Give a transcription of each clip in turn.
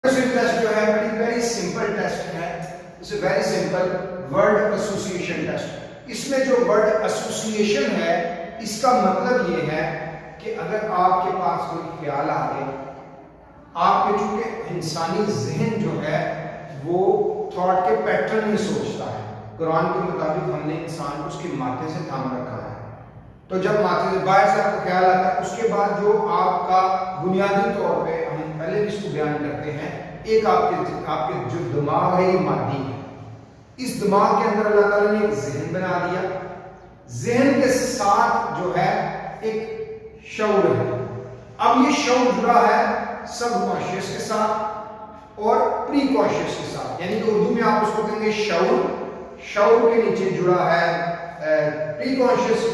Test جو ہے بڑی ویری سمپل ٹیسٹ ہے. It's a very simple word association test. اس میں جو ورڈ ایسوسیشن ہے اس کا مطلب یہ ہے کہ اگر آپ کے پاس کوئی خیال آ گئے، آپ کے چونکہ انسانی ذہن جو ہے وہ تھاٹ کے پیٹرن میں سوچتا ہے. قرآن کے مطابق ہم نے انسان کو اس کے ماتھے سے تھام رکھا ہے. تو جب ماتھے سے باہر سے آپ کو خیال آتا ہے، اس کے بعد جو آپ کا بنیادی طور پہ ہم پہلے بھی اس کو بیان کرتے ہیں، ایک آپ کے جو دماغ ہے یہ مادی ہے. اس دماغ کے اندر اللہ تعالیٰ نے ایک ذہن بنا دیا. ذہن کے ساتھ جو ہے ایک شعور ہے. اب یہ شعور جڑا ہے سب کانشیس کے ساتھ اور پری کانشیس کے ساتھ، یعنی کہ اردو میں آپ اس کو کہیں گے شعور. شعور کے نیچے جڑا ہے پری کانشیس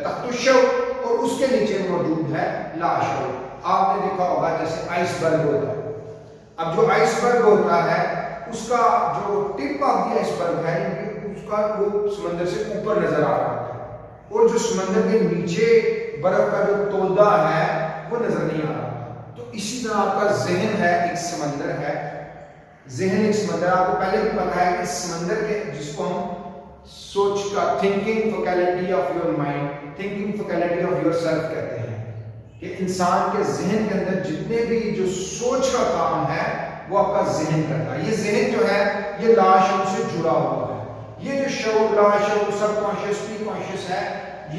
تحت الشعور، اور اس کے نیچے موجود ہے لا شعور. آپ نے دیکھا ہوگا جیسے آئس برگ ہوتا ہے. اب جو آئس برگ ہوتا ہے اس کا جو ٹپ آف دی آئس برگ ہے اس کا وہ سمندر سے اوپر نظر آ رہا ہے، اور جو سمندر کے نیچے برف کا جو تودہ ہے وہ نظر نہیں آ رہا. تو اسی طرح آپ کا ذہن ہے ایک سمندر ہے. ذہن ایک سمندر، آپ کو پہلے بھی پتا ہے کہ سمندر کے جس کو ہم سوچ کا thinking faculty of your mind, thinking faculty of your self کہتے ہیں کہ انسان کے ذہن کے اندر جتنے بھی جو سوچ کا کام ہے وہ آپ کا ذہن کرتا ہے. یہ ذہن جو ہے یہ لا شعور سے جڑا ہوا ہے. یہ جو شعور لا شعور سب کانشیس پری کانشیس ہے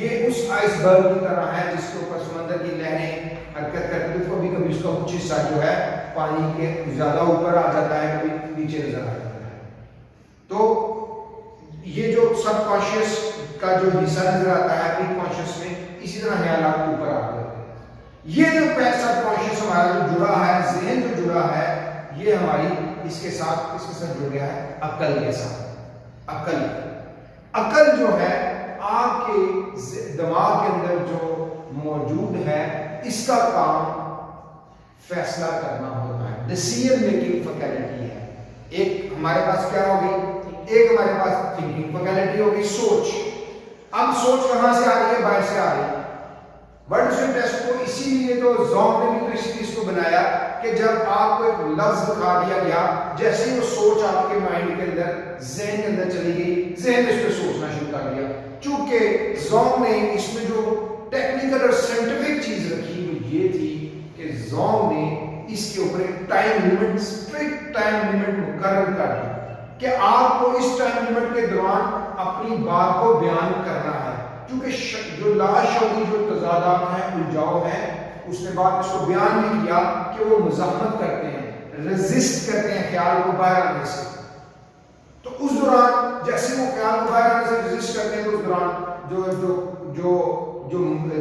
یہ اس آئس برگ کی طرح ہے جس کے اوپر سمندر کی لہریں حرکت کرتی ہیں. کبھی کبھی اس کا کچھ حصہ جو ہے پانی کے زیادہ اوپر آ جاتا ہے، کبھی نیچے نظر آ جاتا ہے. تو یہ جو سب کانشیس کا جو حصہ نظر آتا ہے پری کانشیس میں، اسی طرح خیالات اوپر آ جاتے ہیں. یہ جو سب کانشیس ہمارا جو جڑا ہے، ذہن جو جڑا ہے، یہ ہماری اس کے ساتھ جڑ گیا ہے عقل کے ساتھ. عقل جو ہے آپ کے دماغ کے اندر جو موجود ہے اس کا کام فیصلہ کرنا ہوتا ہے، ڈیسیژن میکنگ فیکلٹی ہے. ایک ہمارے پاس کیا ہوگی، ایک ہمارے پاس تھنکنگ فیکلٹی ہوگی، سوچ. اب سوچ کہاں سے آ رہی ہے؟ باہر سے آ رہی ہے. ورڈ ٹیسٹ کو اسی لیے تو زوم نے بھی تو اس چیز کو بنایا کہ جب آپ کو ایک لفظ دکھا دیا گیا، جیسے ہی وہ سوچ آپ کے مائنڈ کے اندر ذہن کے اندر چلی گئی، ذہن اس پہ سوچنا شروع کر دیا. چونکہ زوم نے اس میں جو ٹیکنیکل اور سائنٹیفک چیز رکھی وہ یہ تھی کہ زوم نے اس کے اوپر ایک time limit, strict time limit مقرر کر دی کہ آپ کو اس ٹائم لیمٹ کے دوران اپنی بات کو بیان کرنا ہے. کیونکہ جو لا شعوری جو تضادات ہیں، الجھاؤ ہیں، اس نے بعد اس کو بیان بھی کیا کہ وہ مزاحمت کرتے ہیں، ریزسٹ کرتے ہیں خیال کو باہر آنے سے. تو اس دوران جیسے وہ خیال کو باہر آنے سے ریزسٹ کرتے ہیں تو اس دوران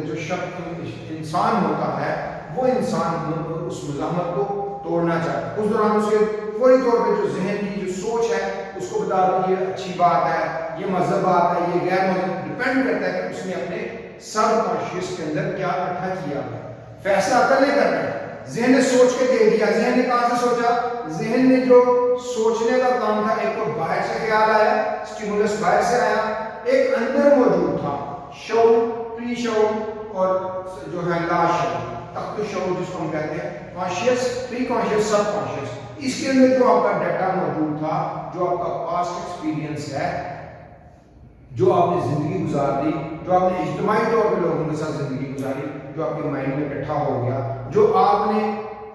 جو شخص انسان ہوتا ہے وہ انسان اس مزاحمت کو توڑنا چاہتا ہے. اس دوران اس کے فوری طور پہ جو ذہن کی جو سوچ ہے اس کو بتا دو یہ اچھی بات ہے، یہ مذہب بات ہے، یہ غیر مذہب. ڈیپینڈ کرتا ہے کہ اس نے اپنے سب کانشیس کے اندر کیا اکٹھا کیا ہے. فیصلہ عقل نے کرنا ہے. ذہن نے سوچ کے دے دیا. ذہن نے کہاں سے سوچا؟ ذہن نے جو سوچنے کا کام تھا، ایک تو باہر سے خیال آیا، اسٹیمولس باہر سے آیا، ایک اندر موجود تھا شعور، پری شعور اور جو ہے لا شعور، تحت شعور جس کو ہم کہتے ہیں، کانشیس، پری کانشیس، سب کانشیس. اس کے اندر جو آپ کا ڈیٹا موجود تھا، جو آپ کا پاسٹ ایکسپیرینس ہے، جو آپ نے زندگی گزار دی، جو آپ نے اجتماعی طور پہ لوگوں کے ساتھ زندگی گزاری، جو آپ کے مائنڈ میں اکٹھا ہو گیا، جو آپ نے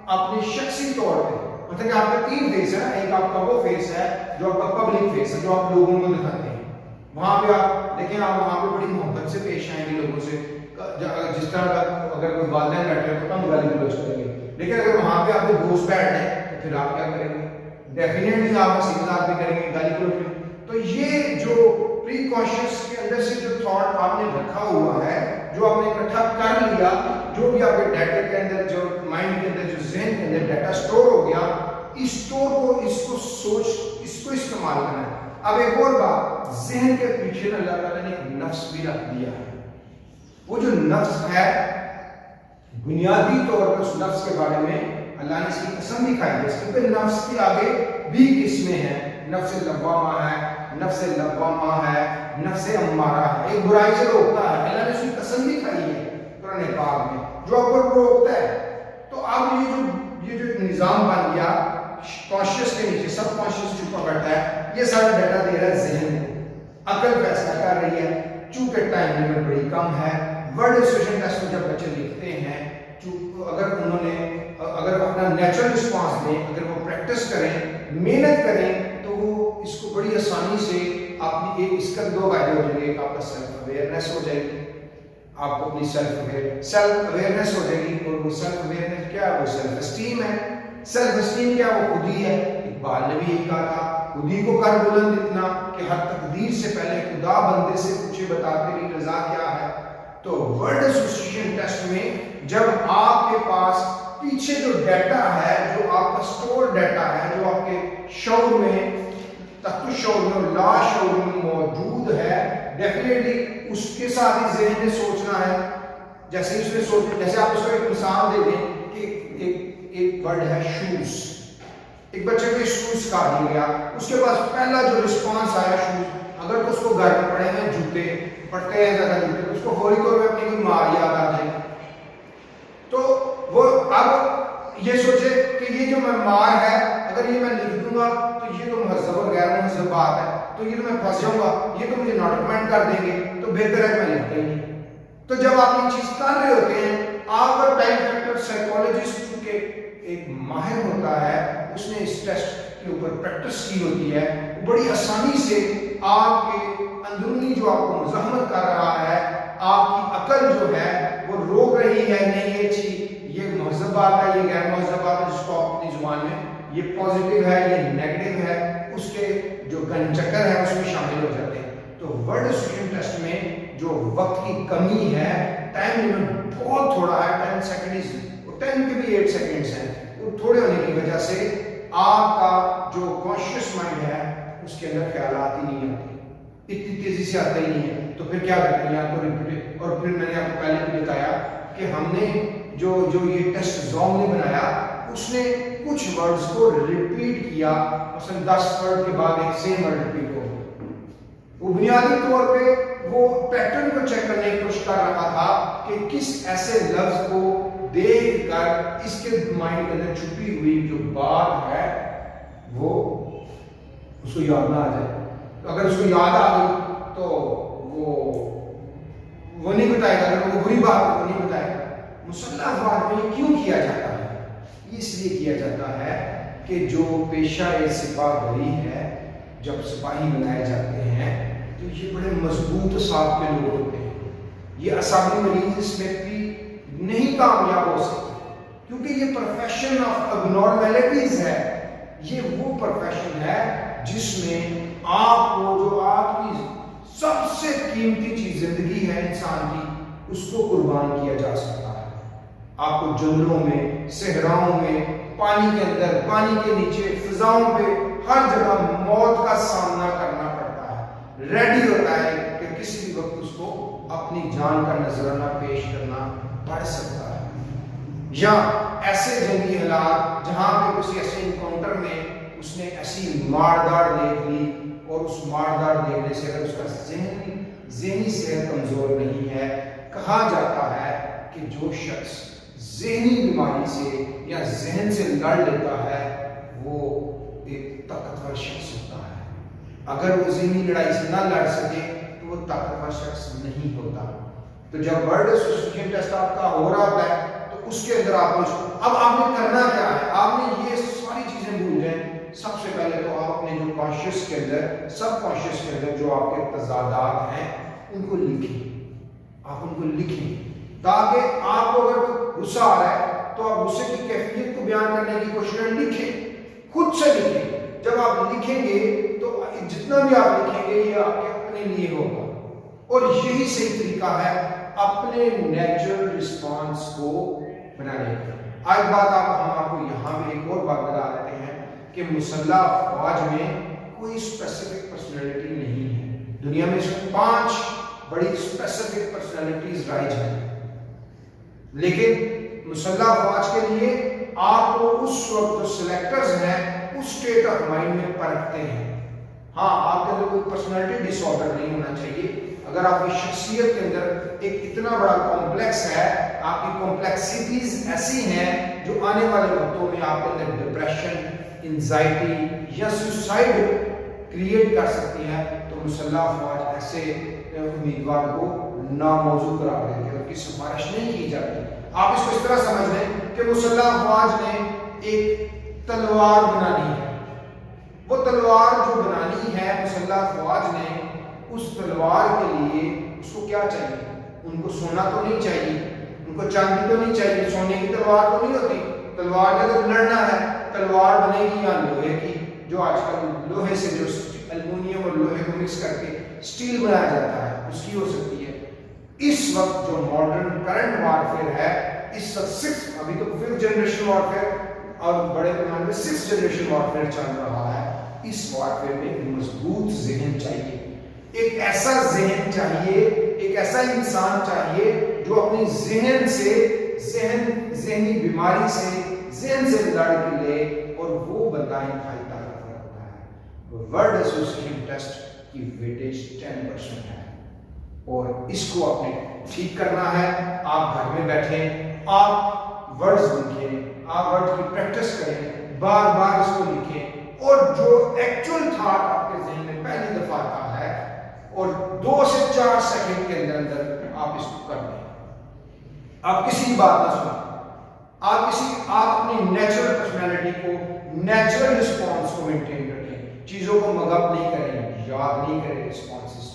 اپنے شخصی طور پہ، مطلب کہ آپ کا 3 فیس ہے. ایک آپ کا وہ فیس ہے جو آپ کا پبلک فیس ہے، جو آپ لوگوں کو دکھاتے ہیں. وہاں پہ آپ دیکھیں، آپ وہاں پہ بڑی محبت سے پیش آئیں گے لوگوں سے. جس طرح کا اگر کوئی والدین بیٹھے ہیں تو کم گالی گلوچ کریں گے، لیکن اگر وہاں پہ آپ کے دوست بیٹھ ہیں تو پھر آپ کیا کریں گے؟ ڈیفینیٹلی آپ ہنسی مذاق بھی کریں گے، گالی گلوچ بھی. تو یہ جو پری کانشیس کے اندر سے جو تھاٹ آپ نے رکھا ہوا ہے، جو آپ نے اکٹھا کر لیا، جو بھی آپ کے ڈیٹا کے اندر، جو مائنڈ کے اندر، جو ذہن کے اندر ڈیٹا سٹور ہو گیا، اس کو سوچ، اس کو استعمال کرنا ہے. اب ایک اور بات، ذہن کے پیچھے اللہ تعالیٰ نے ایک نفس بھی رکھ دیا ہے. وہ جو نفس ہے، بنیادی طور پر اس نفس کے بارے میں اللہ نے اس کی قسم دکھائی ہے. اس کے نفس کے آگے بھی قسمیں ہیں. نفس لوامہ ہے، نفس لوامہ ہے، نفس امارہ ہے، ایک برائی سے روکتا ہے. اللہ نے اس کی قسم دکھائی ہے قرآن پاک میں، جو آپ کو روکتا ہے. تو اب یہ جو نظام بن گیا سب کانشیس چھپا بیٹھا ہے، یہ سارا ڈیٹا دے رہا ہے ذہن کو، عقل فیصلہ کر رہی ہے. چونکہ ٹائم لیمٹ بڑی کم ہے، ورڈ ایسوسیشن ٹیسٹ میں جب بچے لکھتے ہیں، اگر انہوں نے اگر اپنا نیچرل رسپانس دیں، اگر وہ پریکٹس کریں، محنت کریں، تو وہ اس کو بڑی آسانی سے اپنی ایک اس کا دو فائدے ہو جائیں گے. ایک آپ کا سیلف اویئرنیس ہو جائے گی، آپ کو اپنی سیلف اویئرنیس ہو جائے گی. اور وہ سیلف اویئرنیس کیا ہے؟ وہ سیلف اسٹیم ہے. سیلف اسٹیم کیا؟ وہ خود ہی ہے. اقبال نے بھی یہی کہا تھا، خود ہی کو کر بلند اتنا کہ ہر تقدیر سے پہلے خدا بندے سے پوچھے بتا تیری رضا کیا ہے. تو ورڈ ایسوسیشن ٹیسٹ میں جب آپ کے پاس پیچھے جو ڈیٹا ہے، جو آپ کا سٹور ڈیٹا ہے، جو آپ کے شعور میں، تحت الشعور میں اور لا شعور میں موجود ہے، ڈیفینیٹلی اس کے ساتھ ہی ذہن نے سوچنا ہے. جیسے اس نے سوچ، جیسے آپ اس کو ایک مثال دے دیں کہ ایک ورڈ ہے شوز. ایک بچے کو شوز کہا دیا گیا، اس کے پاس پہلا جو رسپانس آیا شوز، اگر تو اس کو گھر میں پڑے ہیں جوتے پڑتے ہیں زیادہ جوتے، اس کو فوری طور پہ اپنی کوئی ماں یاد آ جائے، تو وہ اب یہ سوچے کہ یہ جو میں مار ہے، اگر یہ میں لکھ دوں گا تو یہ تو مہذب اور غیر مہذب بات ہے، تو یہ تو میں پھنس جاؤں گا، یہ تو مجھے نوٹ کمنٹ کر دیں گے، تو بہتر ہے میں لکھتا ہی نہیں. تو جب آپ یہ چیز کر رہے ہوتے ہیں، آپ کا ٹائم فیکٹر سائیکالوجسٹ چونکہ ایک ماہر ہوتا ہے، اس نے اس ٹیسٹ کے اوپر پریکٹس کی ہوتی ہے، بڑی آسانی سے آپ کے اندرونی جو آپ کو مزاحمت کر رہا ہے، آپ کی عقل جو ہے وہ روک رہی ہے، نہیں یہ چیز، یہ مہذب بات ہے، یہ غیر مہذب بات ہے، جس کو آپ اپنی زبان میں یہ پازیٹیو ہے، یہ نیگیٹو ہے، اس کے جو گن چکر ہے اس میں شامل ہو جاتے ہیں. تو ورڈ ایسوسیشن ٹیسٹ میں جو وقت کی کمی ہے، ٹائم لیمٹ بہت تھوڑا ہے، 10 سیکنڈز، 10 کے بھی 8 سیکنڈز ہیں، وہ تھوڑے ہونے کی وجہ سے آپ کا جو کانشیس مائنڈ ہے اس کے اندر خیالات ہی نہیں آتے، اتنی تیزی سے آتا ہی نہیں ہے. تو پھر کیا کرتے ہیں؟ یا تو ریپیٹ، اور پھر میں نے آپ کو پہلے بھی بتایا کہ ہم نے جو یہ ٹیسٹ زونگ نے بنایا، اس نے کچھ ورڈز کو ریپیٹ کیا، مثلا 10 ورڈ کے بعد ایک سیم ورڈ ریپیٹ ہو. وہ بنیادی طور پہ وہ پیٹرن کو چیک کرنے کی کوشش کر رہا تھا کہ کس ایسے لفظ کو دیکھ کر اس کے مائنڈ کے اندر چھپی ہوئی جو بات ہے وہ اس کو یاد نہ آ جائے. اگر اس کو یاد آ گئی تو وہ نہیں بتائے گا، اگر وہ بری بات ہے وہ نہیں بتائے گا. مسلح افراد میں کیوں کیا جاتا ہے؟ اس لیے کیا جاتا ہے کہ جو پیشہ سپاہ گری ہے، جب سپاہی بنائے جاتے ہیں تو یہ بڑے مضبوط اعصاب کے لوگ ہوتے ہیں. یہ اعصابی مریض اس میں بھی نہیں کامیاب ہو سکتے، کیونکہ یہ پروفیشن آف ابنارمیلٹیز ہے. یہ وہ پروفیشن ہے جس میں آپ کو جو آپ کی سب سے قیمتی چیز زندگی ہے انسان کی، اس کو قربان کیا جا سکتا ہے. آپ کو جنگلوں میں، صحراؤں میں، پانی کے اندر، پانی کے نیچے، فضاؤں پہ، ہر جگہ موت کا سامنا کرنا پڑتا ہے. ریڈی ہوتا ہے کہ کسی بھی وقت اس کو اپنی جان کا نذرانہ پیش کرنا پڑ سکتا ہے. یا ایسے جنگی حالات جہاں پہ کسی ایسے انکاؤنٹر میں اس نے ایسی ماردار دیکھ لی، اور اس ماردار دیکھنے سے اگر اس کا ذہنی صحت کمزور نہیں ہے، کہا جاتا ہے کہ جو شخص ذہنی بیماری سے یا ذہن سے لڑ لیتا ہے وہ ایک طاقتور شخص ہوتا ہے. اگر وہ ذہنی لڑائی سے نہ لڑ سکے تو وہ طاقتور شخص نہیں ہوتا. تو جب ورڈ ایسوسیشن ٹیسٹ آپ کا ہو رہا ہے تو اس کے اندر آپ اب آپ نے کرنا کیا ہے؟ آپ نے یہ ساری چیزیں بھول جائیں. سب سے پہلے تو آپ نے جو کانشیس کے اندر، سب کانشیس کے اندر جو آپ کے تضادات ہیں ان کو لکھیں. آپ ان کو لکھیں تاکہ آپ کو اگر غصہ آ رہا ہے تو آپ غصے کی کیفیت کو بیان کرنے کی کوشش کریں. لکھیں، خود سے لکھیں. جب آپ لکھیں گے تو جتنا بھی آپ لکھیں گے یہ آپ کے اپنے لیے ہوگا، اور یہی صحیح طریقہ ہے اپنے نیچرل رسپانس کو بنانے کا. آج بات ہم آپ کو یہاں میں ایک اور بات بتا دیتے ہیں کہ مسلح افواج میں کوئی اسپیسیفک پرسنالٹی نہیں ہے. دنیا میں صرف 5 بڑی اسپیسیفک پرسنالٹیز رائج ہیں، لیکن مسلح افواج کے لیے آپ کو اس وقت جو سلیکٹرز ہیں اس اسٹیٹ آف مائنڈ میں پرکھتے ہیں. ہاں، آپ کے اندر کوئی پرسنالٹی ڈس آرڈر نہیں ہونا چاہیے. اگر آپ کی شخصیت کے اندر ایک اتنا بڑا کمپلیکس ہے، آپ کی کمپلیکسٹیز ایسی ہیں جو آنے والے وقتوں میں آپ کے اندر ڈپریشن، انزائٹی یا سوسائڈ کریٹ کر سکتی ہے، تو مسلح افواج ایسے امیدوار کو ناموضوع قرار دیتی ہے، ان کی سفارش نہیں کی جاتی۔ آپ اس کو اس طرح سمجھ لیں کہ مسلح افواج نے ایک تلوار بنانی ہے، وہ تلوار جو بنانی ہے مسلح افواج نے، اس تلوار کے لیے اس کو کیا چاہیے؟ ان کو سونا تو نہیں چاہیے، ان کو چاندی تو نہیں چاہیے، سونے کی تلوار تو نہیں ہوتی۔ تلوار نے تو لڑنا ہے، تلوار بنے گی یا لوہے کی، جو آج کل لوہے سے جو الومینیم اور لوہے کو مکس کر کے سٹیل بنایا جاتا ہے، اس کی ہو سکتی ہے۔ اس وقت جو ماڈرن کرنٹ وارفیئر ہے، اس وقت ابھی تو 5th جنریشن وارفیئر اور بڑے پیمانے میں 6th جنریشن وارفیئر چل رہا ہے۔ اس وارفیئر میں ایک مضبوط ذہن چاہیے، ایک ایسا ذہن چاہیے، ایک ایسا انسان چاہیے جو اپنی ذہن سے ذہنی بیماری سے ذہن سے لڑ کے لے، اور وہ بندہ انتہائی طاقتور ہوتا ہے۔ ورڈ ایسوسیشن ٹیسٹ کی ویٹیج 10% ہے، اور اس کو آپ نے ٹھیک کرنا ہے۔ آپ گھر میں بیٹھیں، آپ ورڈز لکھیں، آپ ورڈ کی پریکٹس کریں، بار بار اس کو لکھیں، اور جو ایکچوئل تھاٹ آپ کے ذہن میں پہلی دفعہ آتا ہے، اور 2 سے 4 سیکنڈ کے اندر آپ اس کو کر دیں۔ آپ کسی کی بات نہ سنیں، آپ اپنی نیچرل پرسنالٹی کو، نیچرل رسپانس کو مینٹین رکھیں، چیزوں کو مغب نہیں کریں، یاد نہیں کریں رسپانسز،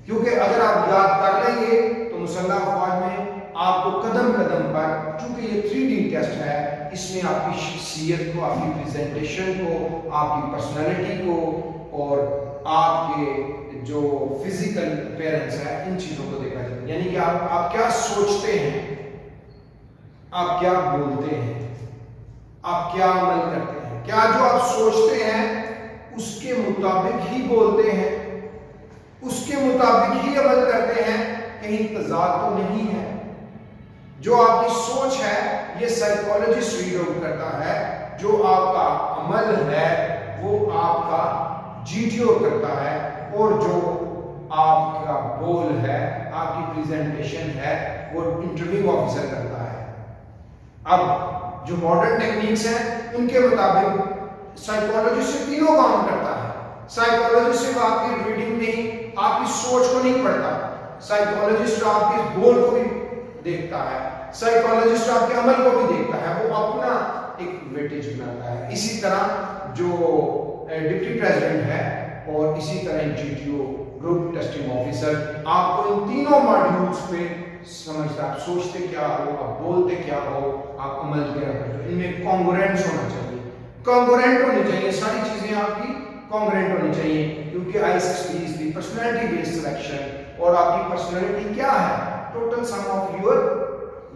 کیونکہ اگر آپ یاد کر لیں گے تو مسلح افواج میں آپ کو قدم قدم پر، چونکہ یہ 3D ٹیسٹ ہے، اس میں آپ کی شخصیت کو، آپ کی پریزنٹیشن کو، آپ کی پرسنالٹی کو، اور آپ کے جو فزیکل اپیرنس ہے، ان چیزوں کو دیکھا جاتا ہے۔ یعنی کہ آپ کیا سوچتے ہیں، آپ کیا بولتے ہیں، آپ کیا عمل کرتے ہیں، کیا جو آپ سوچتے ہیں اس کے مطابق ہی بولتے ہیں، اس کے مطابق ہی عمل کرتے ہیں، کہیں تضاد تو نہیں ہے۔ جو آپ کی سوچ ہے یہ سائیکالوجسٹ ریڈ آؤٹ کرتا ہے، جو آپ کا عمل ہے وہ آپ کا GTO کرتا ہے، اور جو آپ کا بول ہے، آپ کی پریزنٹیشن ہے، وہ انٹرویو آفیسر کرتا ہے۔ اب جو ماڈرن ٹیکنیکس ہیں ان کے مطابق سائیکالوجسٹ سے تینوں کام کرتا ہے۔ سائیکالوجسٹ صرف آپ کی ریڈنگ نہیں، آپ کی سوچ کو نہیں پڑھتا، سائیکالوجسٹ آپ کے بول کو بھی دیکھتا ہے، سائیکالوجسٹ آپ کے عمل کو بھی دیکھتا ہے، وہ اپنا ایک ویٹیج بناتا ہے۔ اسی طرح جو ڈپٹی پریزیڈنٹ ہے، اور اسی طرح GTO گروپ ٹیسٹنگ آفیسر آپ کو ان تینوں ماڈیولز پہ سمجھتا ہے، آپ سوچتے کیا ہو، آپ بولتے کیا ہو، آپ عمل کیا کرتے ہو، ان میں کانگورنس ہونا چاہیے، کانگورنٹ ہونی چاہیے، ساری چیزیں آپ کی کانگورنٹ ہونی چاہیے، کیونکہ I60 is the personality based selection، اور آپ کی پرسنالٹی کیا ہے؟ ٹوٹل سم آف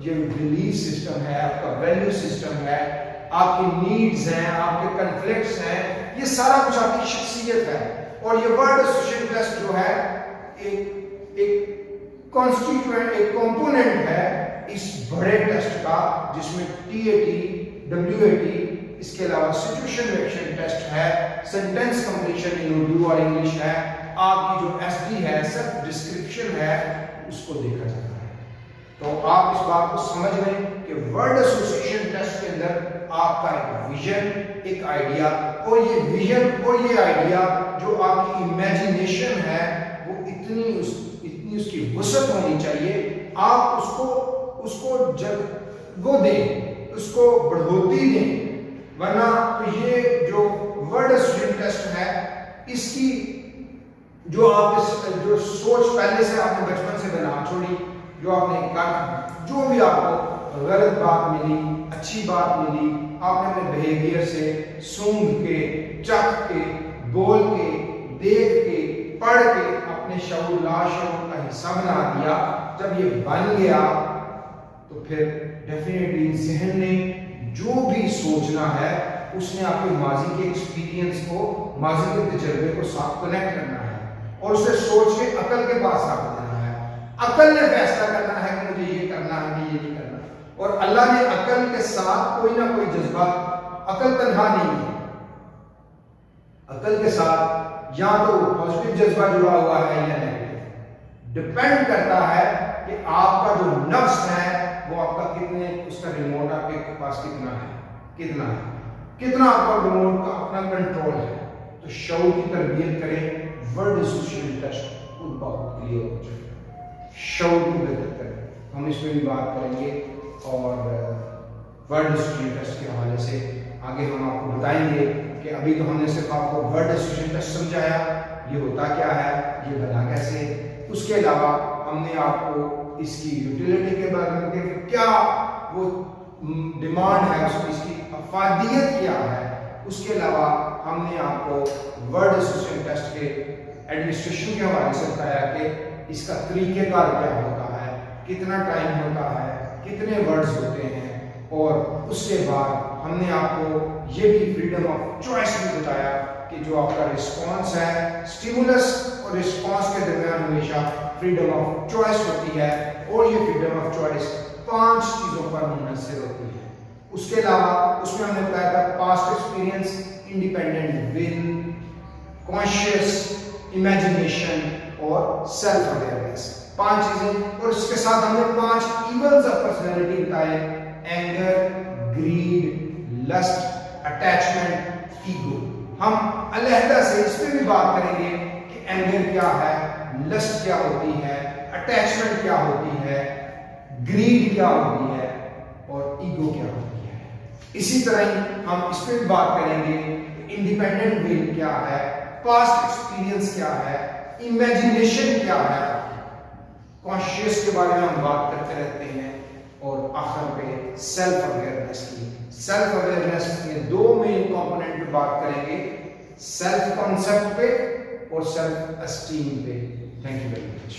یہ بلیف سسٹم ہے، آپ کا ویلیو سسٹم ہے، آپ کی نیڈز ہیں، آپ کے کنفلکٹس ہیں، یہ سارا کچھ آپ کی شخصیت ہے۔ اور یہ ورڈ ایسوسیشن ٹیسٹ جو ہے ایک کانسٹیٹوئنٹ، ایک کمپوننٹ ہے اس بڑے ٹیسٹ کا، جس میں TAT، WAT، اس کے علاوہ سچویشن ریئیکشن ٹیسٹ ہے، سینٹینس کمپلیشن ان اردو اور انگلش ہے، آپ کی جو SD ہے، سیلف ڈسکرپشن ہے، اس کو دیکھا جاتا ہے۔ تو آپ اس بات کو سمجھ لیں کہ ورڈ ایسوسیشن ٹیسٹ کے اندر آپ کا ایک ویژن، ایک آئیڈیا، اور یہ ویژن اور یہ آئیڈیا جو آپ کی امیجینیشن ہے وہ اتنی اس کی وسعت ہونی چاہیے، آپ اس کو جگہ دیں، اس کو بڑھوتی دیں، ورنہ تو یہ جو ورڈ ایسوسیشن ٹیسٹ ہے اس کی جو سوچ پہلے سے آپ نے بچپن سے بنا چھوڑی، جو آپ نے جو بھی آپ کو غلط بات ملی، اچھی بات ملی، آپ نے اپنے بیہیویئر سے سونگھ کے، چکھ کے، بول کے، دیکھ کے، پڑھ کے اپنے شعور لاشعور کا حصہ بنا دیا۔ جب یہ بن گیا تو پھر ڈیفینیٹلی ذہن نے جو بھی سوچنا ہے اس نے آپ کے ماضی کے ایکسپیرینس کو، ماضی کے تجربے کو ساتھ کنیکٹ کرنا ہے، اور اسے سوچ کے عقل کے پاس رکھ دینا ہے۔ عقل نے فیصلہ کرنا ہے کہ مجھے یہ کرنا ہے کہ یہ نہیں کرنا، اور اللہ نے عقل کے ساتھ کوئی نہ کوئی جذبہ، عقل تنہا نہیں ہے، عقل کے ساتھ یا تو پازیٹیو جذبہ جڑا ہوا ہے یا نیگیٹو، ڈیپینڈ کرتا ہے کہ آپ کا جو نفس ہے وہ آپ کا کتنے، اس کا ریموٹ آپ کے پاس کتنا ہے۔ کتنا آپ کا موڈ کا اپنا کنٹرول ہے. تو شعور کی تربیت کریں, ورڈ ایسوسیشن ٹیسٹ خود بہت کلیئر ہو جائے گا. شعور کی مدد کریں, ہم اس پہ بھی بات کریں گے اور ورڈ ایسوسیشن ٹیسٹ کے حوالے سے آگے ہم آپ کو بتائیں گے کہ ابھی تو ہم نے صرف آپ کو ورڈ ایسوسیشن ٹیسٹ سمجھایا, یہ ہوتا کیا ہے, یہ بنا کیسے. اس کے علاوہ ہم نے آپ کو اس کی یوٹیلیٹی کے بارے میں کیا وہ ڈیمانڈ ہے, اس کی افادیت کیا ہے. اس کے علاوہ ہم نے آپ کو ورڈ ایسوسیشن ٹیسٹ کے ایڈمنسٹریشن کے حوالے سے بتایا کہ اس کا طریقہ کار کیا ہوتا ہے, کتنا ٹائم ہوتا ہے, کتنے ورڈز ہوتے ہیں. اور اس کے بعد ہم نے آپ کو یہ بھی فریڈم آف چوائس بھی بتایا کہ جو آپ کا رسپانس ہے, اسٹیمولس اور رسپانس کے درمیان ہمیشہ فریڈم آف چوائس ہوتی ہے, اور یہ فریڈم آف چوائس 5 چیزوں پر منحصر ہوتی ہے. اس کے علاوہ اس میں ہم نے بتایا تھا past experience, independent will, conscious imagination اور سیلف اویئرنیس, 5 چیزیں. اور اس کے ساتھ ہم نے 5 ایونز آف پرسنالٹی بتائے, anger, greed, lust, attachment, ego. ہم علیحدہ سے اس پہ بھی بات کریں گے کہ اینگر کیا ہے, لسٹ کیا ہوتی ہے, اٹیچمنٹ کیا ہوتی ہے, گریڈ کیا ہوتی ہے اور ایگو کیا ہوتی ہے. اسی طرح ہی ہم اس پہ بھی بات کریں گے کہ انڈیپینڈنٹ ول کیا ہے, پاسٹ ایکسپیرینس کیا ہے, امیجنیشن کیا ہے, کانشیس کے بارے میں ہم بات کرتے رہتے ہیں, اور آخر پہ سیلف اویئرنیس کی. سیلف اویئرنیس کے 2 مین کمپوننٹ پہ بات کریں گے, سیلف کانسیپٹ پہ اور سیلف اسٹیم پہ. Thank you very much.